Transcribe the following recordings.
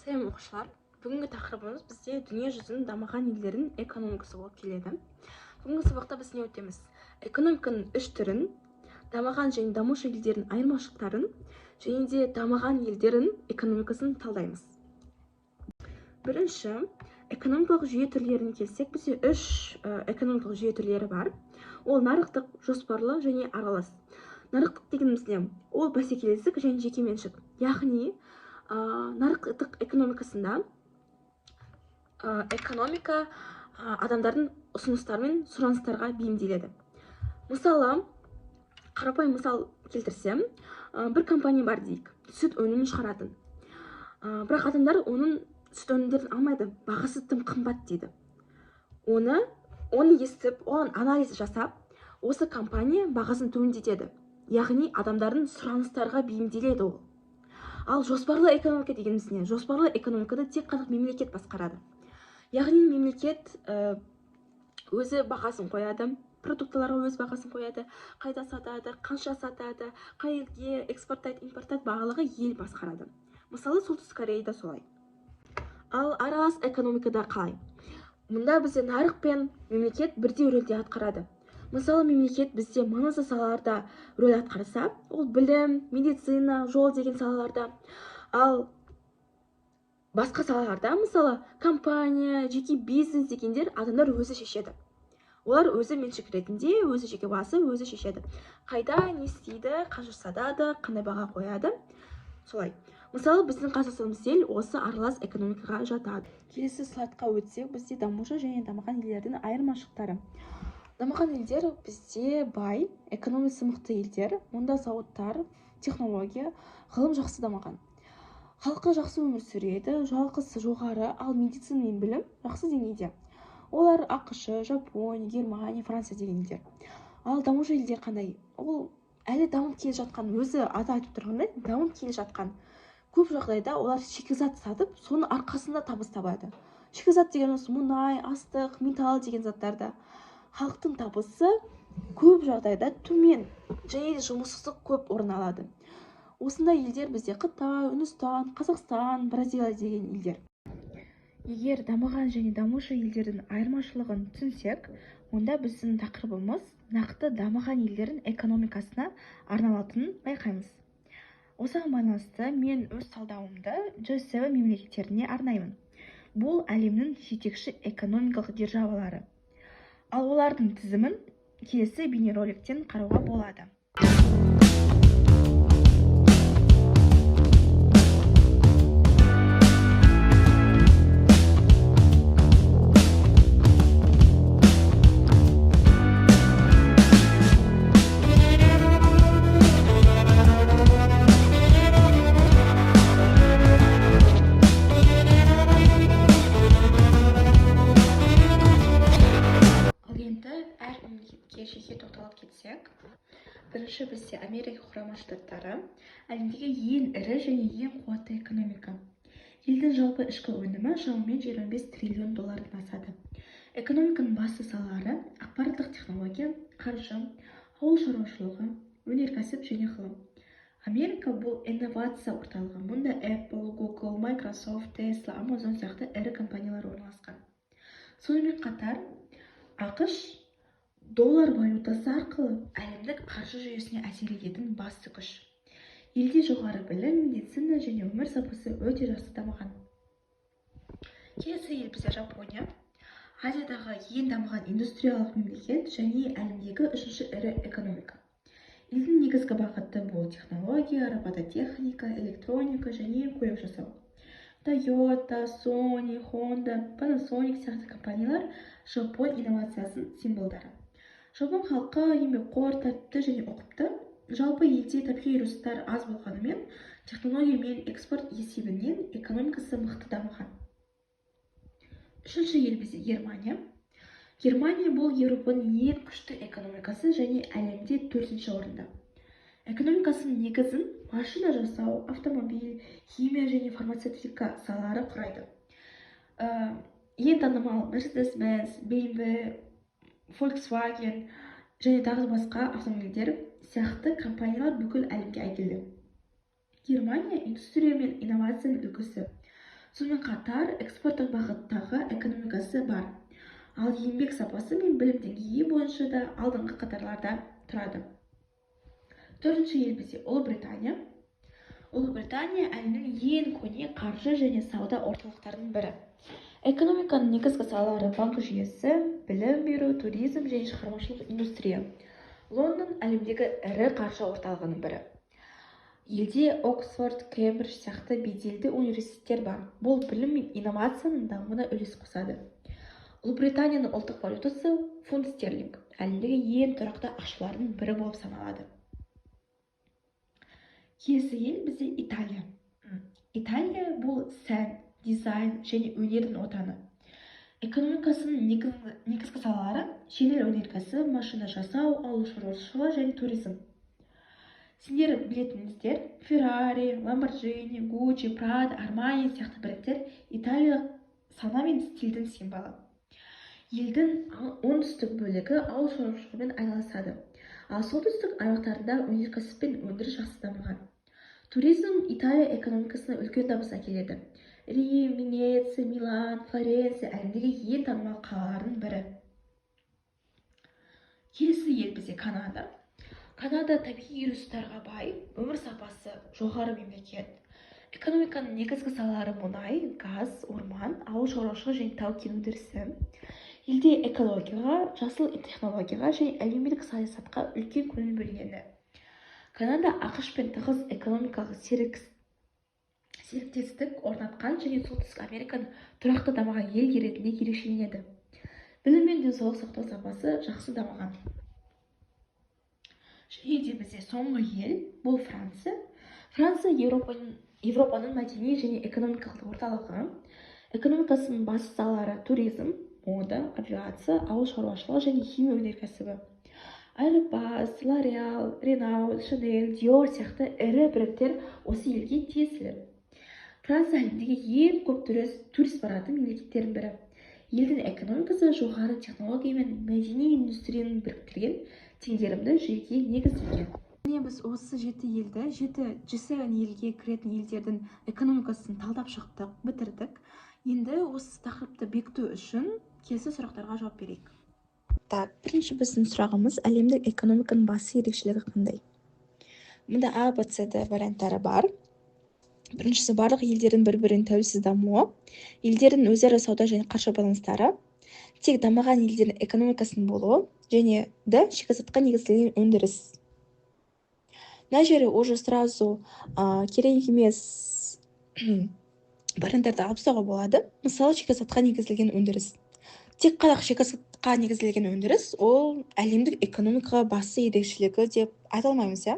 Сәлем оқушылар, бүгінгі тақырыбымыз бізде дүние жүзінің дамыған елдердің экономикасы болып келеді. Бүгінгі сабақта біз не өтеміз? Экономиканың үш түрін, дамыған және дамушы елдердің айырмашылықтарын және де дамыған елдердің экономикасын талдаймыз. Бірінші, экономикалық жүйе түрлеріне келсек, бізде үш экономикалық жүйе түрлері бар. Ол нарықтық, жоспарлы және аралас. Нарықтық дегеніміз не? Ол бәсекелестік және жекеменшік. Яғни нарықтық экономикасында экономика адамдардың ұсыныстары мен сұраныстарға бейімделеді. Мысалы, қарапайым мысал келтірсем, бір компания бар дейік, сүт өнімін шығаратын. Бірақ адамдар оның сүт өнімдерін алмайды, бағасы тым қымбат дейді. Оны естіп, оған анализ жасап, осы компания бағасын төмендетеді. Яғни адамдардың сұраныстарға бейімделеді ол. Ал жоспарлы экономика дегеніміз не? Жоспарлы экономикада тек қана мемлекет басқарады. Яғни мемлекет өзі бағасын қояды, продуктыларға өз бағасын қояды, қайда сатады, қанша сатады, қай елге экспорттайды, импорттайды, бағалығы ел басқарады. Мысалы, Солтүстік Кореяда солай. Ал аралас экономикада қалай? Мұнда бізде нарық пен мемлекет бірдей рөлде атқарады. Мысалы, мемлекет бізде маңызды салаларда рөл атқарса, ол білім, медицина, жол деген салаларда. Ал басқа салаларда, мысалы, компания, жеке бизнес дегендер адамдар өзі шешеді. Олар өзі меншік ретінде, өзі жеке басы, өзі шешеді. Қайда не істейді, қанша сатады, қандай баға қояды, солай. Мысалы, біздің қазақстанымыз ел осы аралас экономикаға жатады. Келесі слайдқа өтсек, бізде дамушы және дамыған елдердің айырмашылықтары. Дамыған елдер бізде бай, экономикасы мықты елдер, онда зауыттар, технология, ғылым жақсы дамыған. Халқы жақсы өмір сүреді, жалақысы жоғары, ал медицина мен білім жақсы деңгейде. Олар ақш, Жапония, Германия, Франция деген елдер. Ал дамушы елдер қандай? Ол әлі дамып келе жатқан, өзі аты айтып тұрғандай, дамып келе жатқан. Көп жағдайда олар шикізат сатып, соның арқасында табыс табады. Шикізат деген осы мұнай, астық, металл деген заттарда. Халықтың табысы көп жағдайда төмен, және жұмыссыздық көп орын алады. Осындай елдер бізде Қытай, Үндістан, Қазақстан, Бразилия деген елдер. Егер дамыған және дамушы елдердің айырмашылығын түсінсек, онда біздің тақырыбымыз нақты дамыған елдердің экономикасына арналатынын байқаймыз. Осыған байланысты мен өз талдауымды G7 мемлекеттеріне арнаймын. Бұл әлемнің жетекші экономикалық державалары. Ал олардың тізімін келесі бейнероликтен қарауға болады. Жеке тоқталып кетсек, бірінші бізде Америка Құрама Штаттары әлемдегі ең ірі және ең қуатты экономика. Елдің жалпы ішкі өнімі шамамен 25 триллион доллардан асады. Экономиканың басты салалары ақпараттық технология, қаржы, ауыл шаруашылығы, өнеркәсіп және ғылым. Америка бұл инновация орталығы. Мұнда Apple, Google, Microsoft, Tesla, Amazon сияқты ірі компаниялар орналасқан. Сонымен қатар ақш доллар валютасы арқылы әлемдік қаржы жүйесіне әсер ететін басты күш. Елде жоғары білім, медицина және өмір сапасы өте жақсы дамыған. Келесі ел бізде Жапония. Азиядағы ең дамыған индустриялық мемлекет және әлемдегі үшінші ірі экономика. Елдің негізгі бағыты бұл технология, робототехника, электроника және көлік жасау. Toyota, Sony, Honda, Panasonic сияқты компаниялар Жапон инновациясының символдары. Жапон халқы еңбекқор, тәртіпті және ұқыпты. Жалпы елде табиғи ресурстар аз болғанымен, технология мен экспорт есебінен экономикасы мықты дамыған. Үшінші ел бізде Германия. Германия бұл Еуропаның ең күшті экономикасы және әлемде 4-ші орында. Экономикасының негізін машина жасау, автомобиль, химия және фармацевтика салалары құрайды. Ең танымал Mercedes-Benz, BMW, Volkswagen және тағы басқа автомобильдер сияқты компаниялар бүкіл әлемге әйгілі. Германия индустрия мен инновацияның үлгісі. Сонымен қатар экспорттық бағыттағы экономикасы бар. Ал еңбек сапасы мен білім деңгейі бойынша да алдыңғы қатарларда тұрады. Төртінші ел бізде Ұлыбритания. Ұлыбритания әлемнің ең көне қаржы және сауда орталықтарының бірі. Экономиканың негізгі салалары банк жүйесі, білім беру, туризм және шығармашылық индустрия. Лондон әлемдегі ірі қаржы орталығының бірі. Елде Оксфорд, Кембридж сияқты беделді университеттер бар. Бұл білім мен инновацияның дамуына үлес қосады. Ұлыбританияның ұлттық валютасы фунт стерлинг, әлемдегі ең тұрақты ақшалардың бірі болып саналады. Келесі ел бізде Италия. Италия бұл сән, дизайн және өнердің отаны. Экономикасының негізгі салалары жеңіл өнеркәсіп, машина жасау, ауыл шаруашылығы және туризм. Сендер білетініңіздер, Феррари, Lamborghini, Gucci, Prada, Armani сияқты брендтер Италия сана мен стильдің символы. Елдің оңтүстік бөлігі ауыл шаруашылығымен айналысады, ал солтүстік аймақтарында өнеркәсіп пен өндіріс жақсы дамыған. Туризм Италия экономикасына үлкен табыс әкеледі. Рим, Венеция, Милан, Флоренция әлемдегі ең танымал қалалардың бірі. Келесі ел бізде Канада. Канада табиғи ресурстарға бай, өмір сапасы жоғары мемлекет. Экономиканың негізгі салалары мұнай, газ, орман, ауыл шаруашылығы және тау-кен өндірісі. Елде экологияға, жасыл технологияға және әлеуметтік саясатқа үлкен көңіл бөлінеді. Канада ақш пен тығыз экономикалық серіктестік орнатқан және Солтүстік Американың тұрақты дамыған ел ретінде ерекшеленеді. Білім мен денсаулық сақтау сапасы жақсы дамыған. Және де бізде соңғы ел бұл Франция. Франция Европаның мәдени және экономикалық орталығы. Экономикасының басты салалары туризм, мода, авиация, ауыл шаруашылығы және химия өнеркәсібі. Airbus, L'Oreal, Renault, Chanel, Dior сияқты ірі брендтер осы елге тиесілі. Франция әлемдегі ең көп турист баратын мемлекеттердің бірі. Елдің экономикасы жоғары технология мен мәдени индустрияның біріктірген теңгерімді жүйеге негізделген. Міне біз осы 7 елді, 7 G7 елге кіретін елдердің экономикасын талдап шықтық, бітірдік. Енді осы тақырыпты бекіту үшін келесі сұрақтарға жауап берейік. Так, бірінші біздің сұрағымыз әлемдік экономиканың басты ерекшелігі қандай? Мұнда А, Б, С, Д варианттары бар. Біріншісі барлық елдердің бір-бірін тәуелсіз дамуы, елдердің өзара сауда және қаржы байланыстары, тек дамыған елдердің экономикасының болуы, және Д, шикізатқа негізделген өндіріс. Мына жері уже сразу керек емес варианттарды алып тастауға болады. Мысалы, шикізатқа негізделген өндіріс. Тек қана шикізатқа негізделген өндіріс, ол әлемдік экономикаға басты ерекшелігі деп айта алмаймыз, иә?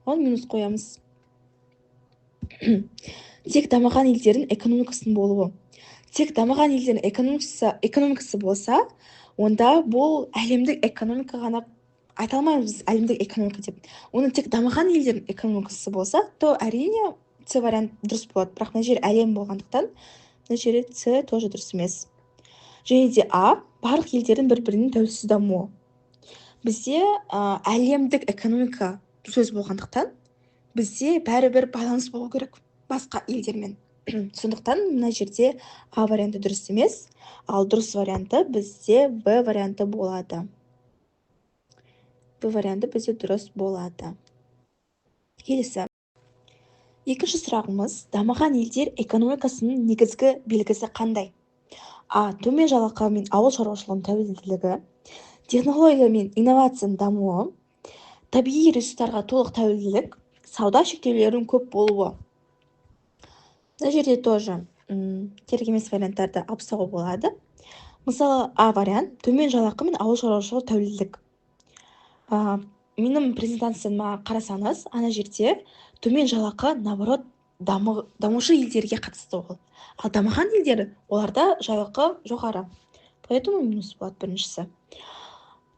Ол минус қоямыз. Тек дамыған елдердің экономикасының болуы. Тек дамыған елдердің экономикасы болса, онда бұл әлемдік экономика ғана айта алмаймыз, әлемдік экономика деп. Оның тек дамыған елдердің экономикасы болса, то әрине С вариант дұрыс болады. Бірақ мына жер әлем болғандықтан, мына жері С тоже дұрыс емес. Және де А, барлық елдердің бір-бірінің тәуелсіз дамуы. Бізде әлемдік экономика сөз болғандықтан, бізде бәрібір баланс болу керек басқа елдермен. Сондықтан мына жерде А варианты дұрыс емес, ал дұрыс варианты бізде Б варианты болады. Б варианты бізде дұрыс болады. Келесі. Екінші сұрағымыз, дамыған елдер экономикасының негізгі белгісі қандай? А. Төмен жалақы мен ауыл шаруашылығының тәуелділігі, технология мен инновацияның дамуы, табиғи ресурстарға толық тәуелділік, сауда шектеулерінің көп болуы. Мына жерде тоже керек емес варианттарды алып тастауға болады. Мысалы, А вариант төмен жалақы мен ауыл шаруашылығы тәуелділік. Менің презентацияма қарасаңыз, ана жерде төмен жалақы, наоборот, дамушы елдерге қатысты ол. Ал дамыған елдер, оларда жалақы жоғары. Поэтому минус болады біріншісі.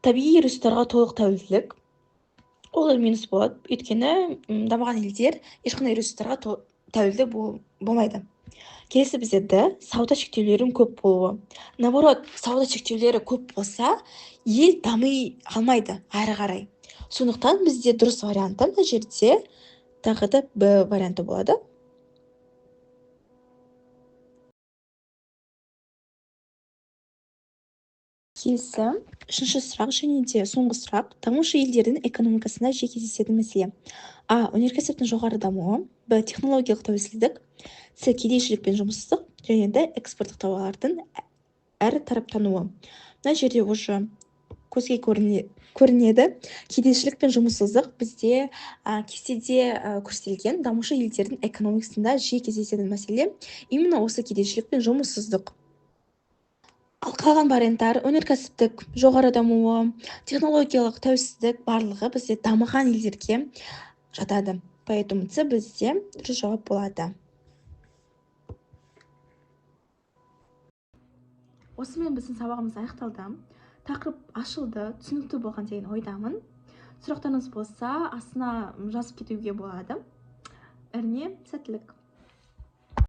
Табиғи ресурстарға толық тәуелділік. Ол минус болады. Өйткені дамыған елдер ешқандай ресурстарға тәуелді болмайды. Келесі бізде Д, сауда шектеулерінің көп болуы. Наоборот, сауда шектеулері көп болса, ел дами алмайды әрі қарай. Сондықтан бізде дұрыс варианты мына жерде тағы да Б варианты болады. келесі үшінші сұрақ және де соңғы сұрақ: дамушы елдердің экономикасында жиі кездесетін мәселе: а. Өнеркәсіптің жоғары дамуы. Б. Технологиялық тәуелсіздік. С. Кедейшілік пен жұмыссыздық. Және де экспорттық тауарлардың әртараптануы. Мына жерде уже көзге көрінеді. Кедейшілік пен жұмыссыздық бізде кестеде көрсетілген дамушы елдердің экономикасында жиі кездесетін мәселе именно осы кедейшілік пен жұмыссыздық. Ал қалған варианттар өнеркәсіптік жоғары дамуы, технологиялық тәуелсіздік барлығы бізде дамыған елдерге жатады. Поэтому С бізде дұрыс жауап болады. Осымен біздің сабағымыз аяқталды. Тақырып ашылды, түсінікті болған деген ойдамын. Сұрақтарыңыз болса астына жазып кетуге болады. Әрине, сәттілік.